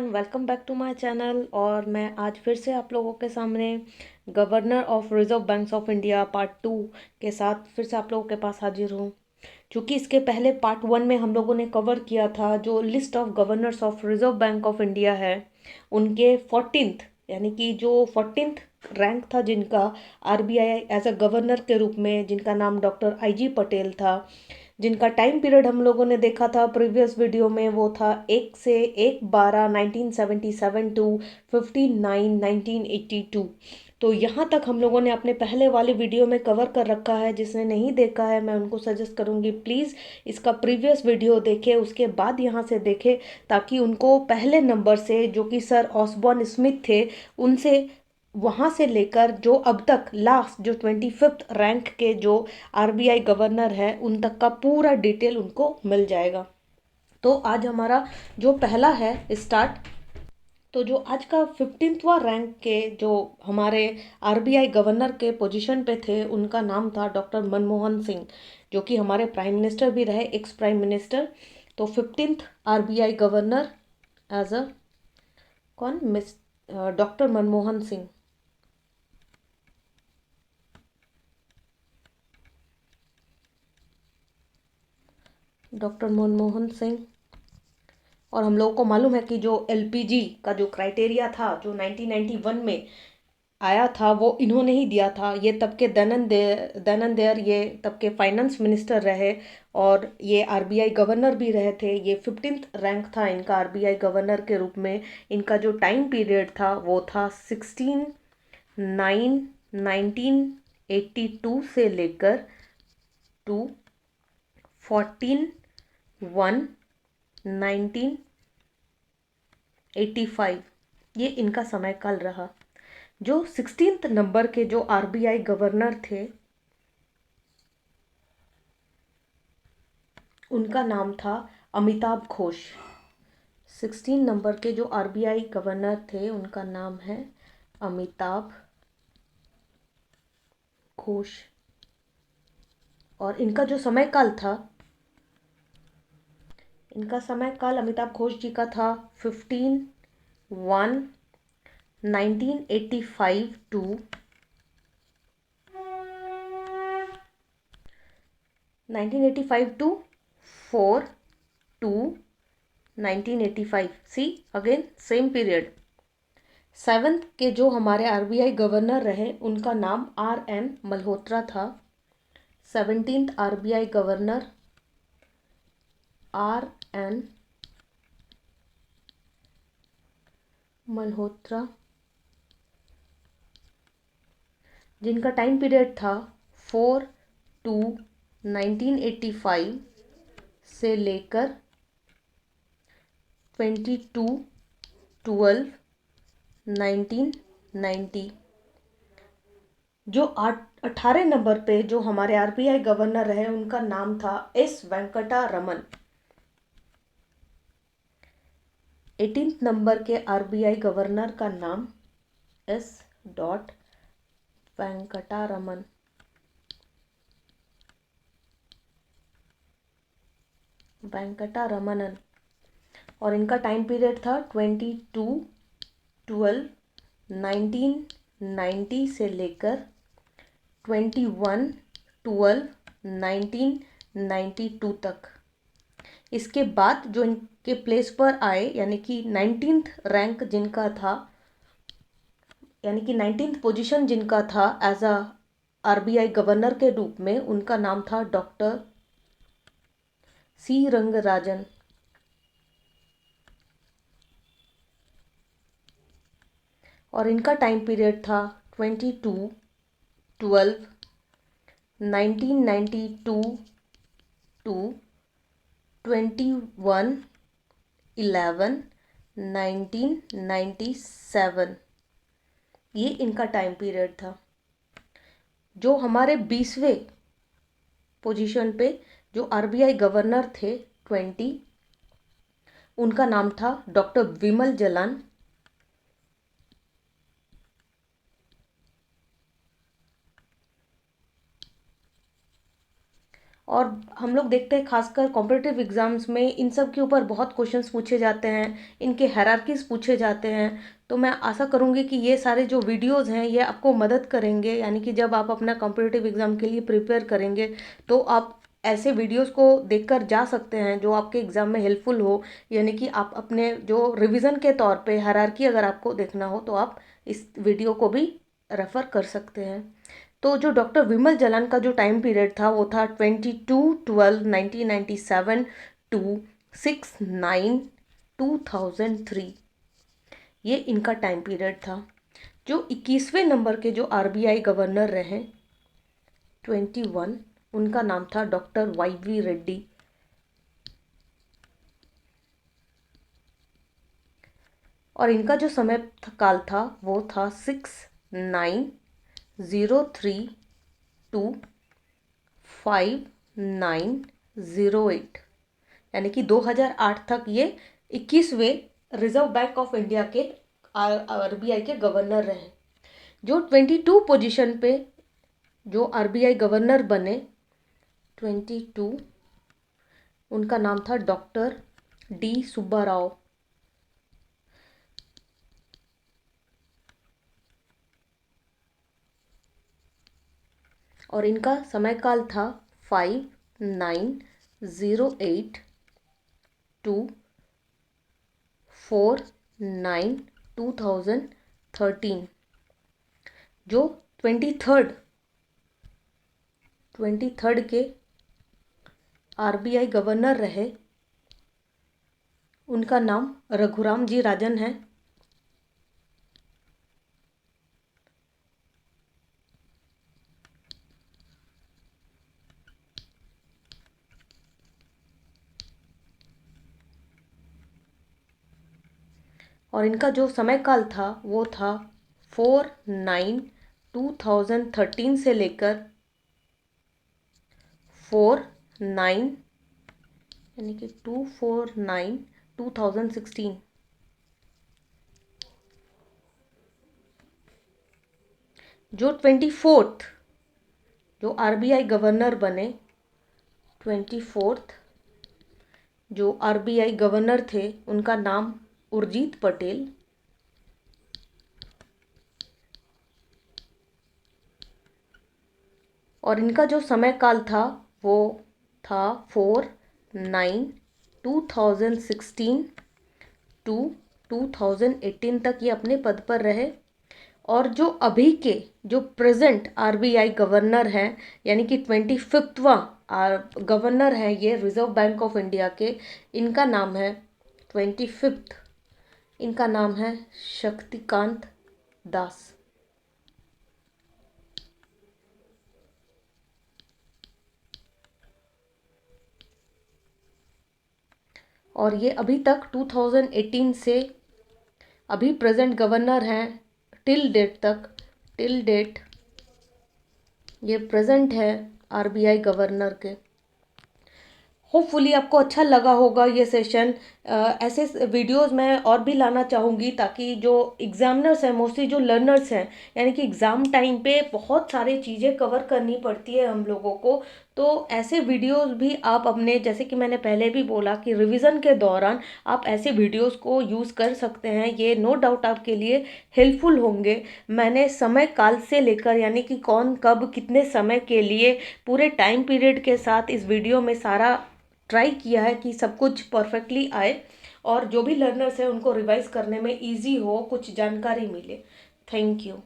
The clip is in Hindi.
Welcome back to my channel. और मैं आज फिर से आप लोगों के सामने governor of Reserve Banks of India part 2 के साथ फिर से आप लोगों के पास हाजिर हूँ। क्योंकि इसके पहले पार्ट 1 में हम लोगों ने कवर किया था जो list of governors of reserve bank of India है, उनके 14th यानी कि जो 14th रैंक था जिनका आरबीआई एज अ गवर्नर के रूप में, जिनका नाम डॉक्टर आईजी पटेल था, जिनका टाइम पीरियड हम लोगों ने देखा था प्रीवियस वीडियो में, वो था 1 से 1/12/1977 टू 15/9/1982। तो यहाँ तक हम लोगों ने अपने पहले वाले वीडियो में कवर कर रखा है। जिसने नहीं देखा है मैं उनको सजेस्ट करूँगी प्लीज़ इसका प्रीवियस वीडियो देखे, उसके बाद यहाँ से देखे, ताकि उनको पहले नंबर से जो कि सर ऑसबॉर्न स्मिथ थे उनसे, वहाँ से लेकर जो अब तक लास्ट जो 25th रैंक के जो आरबीआई गवर्नर है उन तक का पूरा डिटेल उनको मिल जाएगा। तो आज हमारा जो पहला है स्टार्ट, तो जो आज का 15वां रैंक के जो हमारे आरबीआई गवर्नर के पोजीशन पे थे उनका नाम था डॉक्टर मनमोहन सिंह, जो कि हमारे प्राइम मिनिस्टर भी रहे, एक्स प्राइम मिनिस्टर। तो 15th RBI governor as a कौन miss doctor Manmohan Singh. Doctor Manmohan Singh. और हम लोगों को मालूम है कि जो एलपीजी का जो क्राइटेरिया था जो 1991 में आया था वो इन्होंने ही दिया था। ये तब के दयानंद दयाल ये तब के फाइनेंस मिनिस्टर रहे और ये आरबीआई गवर्नर भी रहे थे। ये 15th रैंक था इनका आरबीआई गवर्नर के रूप में। इनका जो टाइम पीरियड था वो था 16/9/1982 से लेकर टू 14/1/1985, ये इनका समय काल रहा। जो 16th नंबर के जो आरबीआई गवर्नर थे उनका नाम था अमिताभ घोष। 16 नंबर के जो आरबीआई गवर्नर थे उनका नाम है अमिताभ घोष। और इनका जो समय काल था, इनका समय काल अमिताभ घोष जी का था 15/1/1985 to 1985 to 4/2/1985। See again same period. 7th के जो हमारे आरबीआई गवर्नर रहे उनका नाम आर एन मल्होत्रा था। 17th RBI governor R N Malhotra, जिनका टाइम पीरियड था 4/2/1985 से लेकर 22/12/1990। जो 18 नंबर पे जो हमारे आरबीआई गवर्नर रहे उनका नाम था S Venkata Raman. 18th number के आरबीआई गवर्नर का नाम एस डॉट वेंकटारमन। वेंकटारमनन। और इनका टाइम पीरियड था 22/12/1990 से लेकर 21/12/1992 तक। इसके बाद जो इनके प्लेस पर आए यानी कि 19th रैंक जिनका था, यानी कि 19th पोजीशन जिनका था एज अ आरबीआई गवर्नर के रूप में, उनका नाम था डॉक्टर सी रंगराजन। और इनका टाइम पीरियड था 22/12/1992 टू 21/11/1997। ये इनका टाइम पीरियड था। जो हमारे 20वें पोजीशन पे जो आरबीआई गवर्नर थे 20, उनका नाम था डॉक्टर विमल जलान। और हम लोग देखते हैं खासकर कॉम्पिटिटिव एग्ज़ाम्स में इन सब के ऊपर बहुत क्वेश्चंस पूछे जाते हैं, इनके हायरार्कीज पूछे जाते हैं। तो मैं आशा करूँगी कि ये सारे जो वीडियोज़ हैं ये आपको मदद करेंगे, यानी कि जब आप अपना कॉम्पिटिटिव एग्ज़ाम के लिए प्रिपेयर करेंगे तो आप ऐसे वीडियोस को देखकर जा सकते हैं जो आपके एग्ज़ाम में हेल्पफुल हो। यानी कि आप अपने जो रिवीजन के तौर पे हायरार्की अगर आपको देखना हो तो आप इस वीडियो को भी रेफ़र कर सकते हैं। तो जो डॉक्टर विमल जलान का जो टाइम पीरियड था वो था 22/12/1997 टू 6/9/2003। ये इनका टाइम पीरियड था। जो 21वें नंबर के जो आरबीआई गवर्नर रहे 21, उनका नाम था डॉक्टर वाई रेड्डी। और इनका जो समय काल था वो था 6/9/03 टू 5/9/08, यानी कि 2008 तक ये 21वें रिजर्व बैंक ऑफ इंडिया के आरबीआई के गवर्नर रहे। जो 22 पोजीशन पे जो आरबीआई गवर्नर बने 22, उनका नाम था डॉक्टर डी सुब्बा राव। और इनका समय काल था 5/9/08 टू 4/9/2013। जो 23rd के आरबीआई गवर्नर रहे उनका नाम रघुराम जी राजन है। और इनका जो समय काल था वो था 4/9/2013 से लेकर 4/9 यानी कि 2/4/9/2016। जो 24th जो आरबीआई गवर्नर बने 24th जो आरबीआई गवर्नर थे उनका नाम उर्जित पटेल। और इनका जो समय काल था वो था 4/9/2016 टू 2018 तक ये अपने पद पर रहे। और जो अभी के जो प्रेजेंट आरबीआई गवर्नर हैं, यानी कि 25वां गवर्नर है ये रिजर्व बैंक ऑफ इंडिया के, इनका नाम है 25th, इनका नाम है शक्तिकांत दास। और ये अभी तक 2018 से अभी प्रेजेंट गवर्नर हैं टिल डेट ये प्रेजेंट है आरबीआई गवर्नर के। होपफुली आपको अच्छा लगा होगा ये सेशन। ऐसे वीडियोस मैं और भी लाना चाहूँगी ताकि जो एग्जामिनर्स हैं, मोस्टली जो लर्नर्स हैं, यानी कि एग्ज़ाम टाइम पे बहुत सारी चीज़ें कवर करनी पड़ती है हम लोगों को। तो ऐसे वीडियोस भी आप अपने, जैसे कि मैंने पहले भी बोला कि रिवीजन के दौरान आप ऐसे वीडियोस को यूज़ कर सकते हैं। ये नो डाउट आपके लिए हेल्पफुल होंगे। मैंने समय काल से लेकर, यानी कि कौन कब कितने समय के लिए, पूरे टाइम पीरियड के साथ इस वीडियो में सारा ट्राई किया है कि सब कुछ परफेक्टली आए और जो भी लर्नर्स हैं उनको रिवाइज करने में इजी हो, कुछ जानकारी मिले। Thank you.